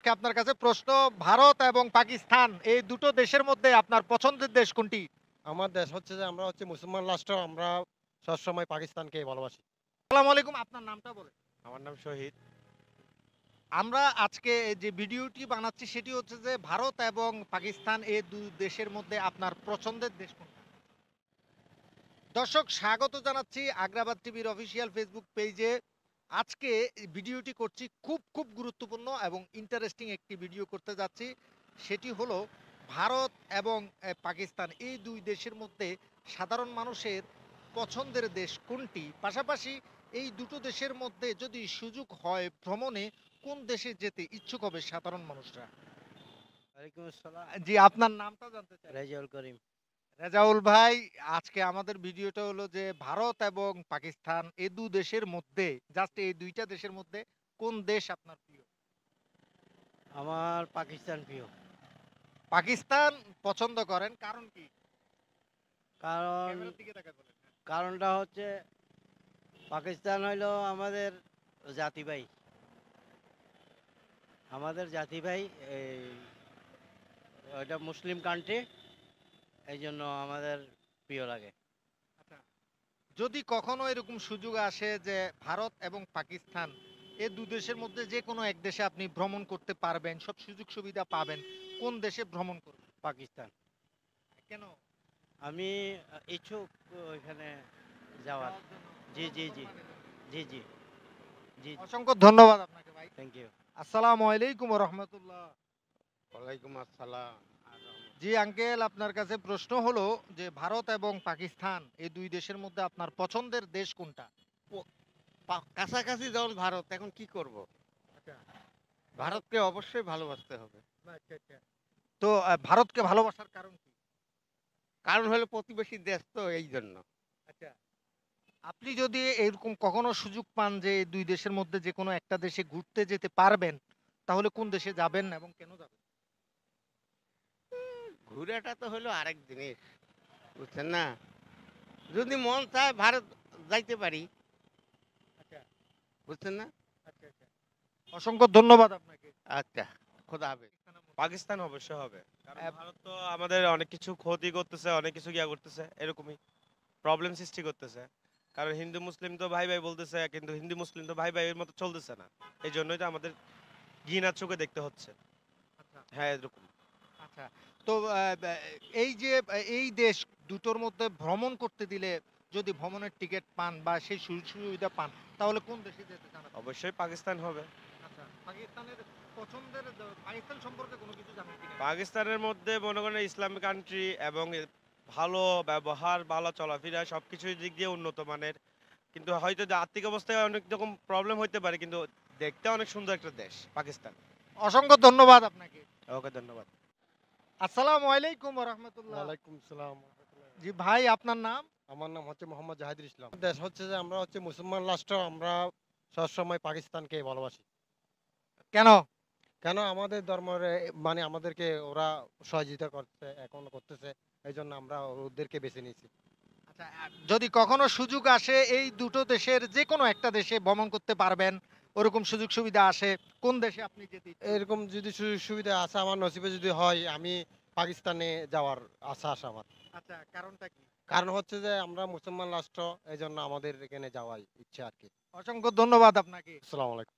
আজকে আপনার কাছে প্রশ্ন, ভারত এবং পাকিস্তান এই দুটো দেশের মধ্যে আপনার পছন্দের দেশ কোনটি? আমার দেশ হচ্ছে যে আমরা হচ্ছে মুসলমান রাষ্ট্র। আমরা সবসময় পাকিস্তানকে ভালোবাসি। আসসালামু আলাইকুম, আপনার নামটা বলেন। আমার নাম শহীদ। আমরা আজকে যে ভিডিওটি বানাচ্ছি সেটি হচ্ছে যে ভারত এবং পাকিস্তান এই দুই দেশের মধ্যে আপনার পছন্দের দেশ কোনটা? দর্শক স্বাগত জানাচ্ছি আগ্রাবাদ টিভির অফিসিয়াল ফেসবুক পেজে। আজকে এই ভিডিওটি করছি খুব গুরুত্বপূর্ণ এবং ইন্টারেস্টিং একটি ভিডিও করতে যাচ্ছি। সেটি হলো ভারত এবং পাকিস্তান এই দুই দেশের মধ্যে সাধারণ মানুষের পছন্দের দেশ কোনটি? পাশাপাশি এই দুটো দেশের মধ্যে যদি সুযোগ হয় ভ্রমণে কোন দেশে যেতে ইচ্ছুক হবে সাধারণ মানুষরা? ওয়ালাইকুম আসসালাম। জি, আপনার নামটা জানতে চাই। রেজাউল করিম। রেজাউল ভাই, আজকে আমাদের ভিডিওটা হলো যে ভারত এবং পাকিস্তান এই দু দেশের মধ্যে, জাস্ট এই দুইটা দেশের মধ্যে কোন দেশ আপনার প্রিয়? আমার পাকিস্তান প্রিয়। পাকিস্তান পছন্দ করেন, কারণ কি? কারণ ক্যামেরার দিকে তাকায় বলেন। কারণটা হচ্ছে পাকিস্তান হইলো আমাদের জাতি ভাই। আমাদের জাতি ভাই। এই ওইটা মুসলিম কান্ট্রি, এই জন্য আমাদের প্রিয় লাগে। আচ্ছা, যদি কখনো এরকম সুযোগ আসে যে ভারত এবং পাকিস্তান এই দু দেশের মধ্যে যে কোনো এক দেশে আপনি ভ্রমণ করতে পারবেন, সব সুযোগ সুবিধা পাবেন, কোন দেশে ভ্রমণ করবেন? পাকিস্তান। কেন? আমি ইচ্ছুক ওইখানে যাওয়ার। যাওয়ার জন্য জি জি জি সম্মানের জন্য। জি জি জি। অসংখ্য ধন্যবাদ আপনাকে ভাই। Thank you. আসসালামু আলাইকুম ওয়া রাহমাতুল্লাহ। ওয়ালাইকুম আসসালাম। জি আঙ্কেল, আপনার কাছে প্রশ্ন হলো যে ভারত এবং পাকিস্তান এই দুই দেশের মধ্যে আপনার পছন্দের দেশ কোনটা? কাছাকাছি যখন ভারত, এখন কি করব? আচ্ছা, ভারতকে অবশ্যই ভালোবাসতে হবে। আচ্ছা, আচ্ছা। তো ভারতকে ভালোবাসার কারণ কি? কারণ হলো প্রতিবেশী দেশ, তো এই জন্য। আচ্ছা, আপনি যদি এরকম কখনো সুযোগ পান যে এই দুই দেশের মধ্যে যে কোনো একটা দেশে ঘুরতে যেতে পারবেন, তাহলে কোন দেশে যাবেন এবং কেন যাবেন? ঘুরেটা তো হলো আরেক জিনিস, বুঝছেন না? যদি মন চায় ভারত যাইতে পারি, আচ্ছা, বুঝছেন না? আচ্ছা, আচ্ছা। অসংখ্য ধন্যবাদ আপনাকে। আচ্ছা, খোদা হাফেজ। পাকিস্তান অবশ্যই হবে, কারণ আহ, ভারত তো আমাদের অনেক কিছু ক্ষতি করতেছে, অনেক কিছু ইয়া করতেছে, এরকমই প্রবলেম সৃষ্টি করতেছে। কারণ হিন্দু মুসলিম তো ভাই ভাই বলতেছে, কিন্তু হিন্দু মুসলিম তো ভাই ভাইয়ের মতো চলতেছে না। এই জন্যই তো আমাদের ঘৃণার চোখে দেখতে হচ্ছে। আচ্ছা, হ্যাঁ, এরকম। আচ্ছা। তো এই যে এই দেশ দুটোর মধ্যে ভ্রমণ করতে দিলে যদি ভ্রমণের টিকিট পান বা সেই সুযোগ সুবিধা পান, তাহলে কোন দেশে যেতে চান আপনি? অবশ্যই পাকিস্তান হবে। আচ্ছা, পাকিস্তানের পছন্দের পাকিস্তান সম্পর্কে কোনো কিছু জানেন কিনা? পাকিস্তানের মধ্যে মনে করেন ইসলামিক কান্ট্রি এবং ভালো ব্যবহার, ভালো চলাফেরা সবকিছুর দিক দিয়ে উন্নত মানের। কিন্তু হয়তো যে আর্থিক অবস্থায় অনেক রকম প্রবলেম হইতে পারে, কিন্তু দেখতে অনেক সুন্দর একটা দেশ পাকিস্তান। অসংখ্য ধন্যবাদ আপনাকে। ওকে, ধন্যবাদ। আসসালামু আলাইকুম ওয়া রাহমাতুল্লাহ। ওয়ালাইকুম সালাম। জি ভাই, আপনার নাম? আমার নাম হচ্ছে মোহাম্মদ জাহিদুল ইসলাম। দেশ হচ্ছে যে আমরা হচ্ছে মুসলমান রাষ্ট্র। আমরা সবসময় পাকিস্তানকে ভালোবাসি। কেন? কেন? আমাদের ধর্মের মানে আমাদেরকে ওরা সহযোগিতা করছে, এখনো করতেছে। এই জন্য আমরা ওদেরকে বেছে নিয়েছি। আচ্ছা, যদি কখনো সুযোগ আসে এই দুটো দেশের যে কোনো একটা দেশে ভ্রমণ করতে পারবেন, ওরকম সুযোগ সুবিধা আসে, কোন দেশে আপনি যেতে ইচ্ছুক? এরকম যদি সুযোগ সুবিধা আছে, আমার নসিবে যদি হয়, আমি পাকিস্তানে যাওয়ার আশা আছে আমার। আচ্ছা, কারণটা কি? কারণ হচ্ছে যে আমরা মুসলমান রাষ্ট্র, এই জন্য আমাদের এখানে যাওয়ার ইচ্ছে আর কি। অসংখ্য ধন্যবাদ আপনাকে। আসসালামু আলাইকুম।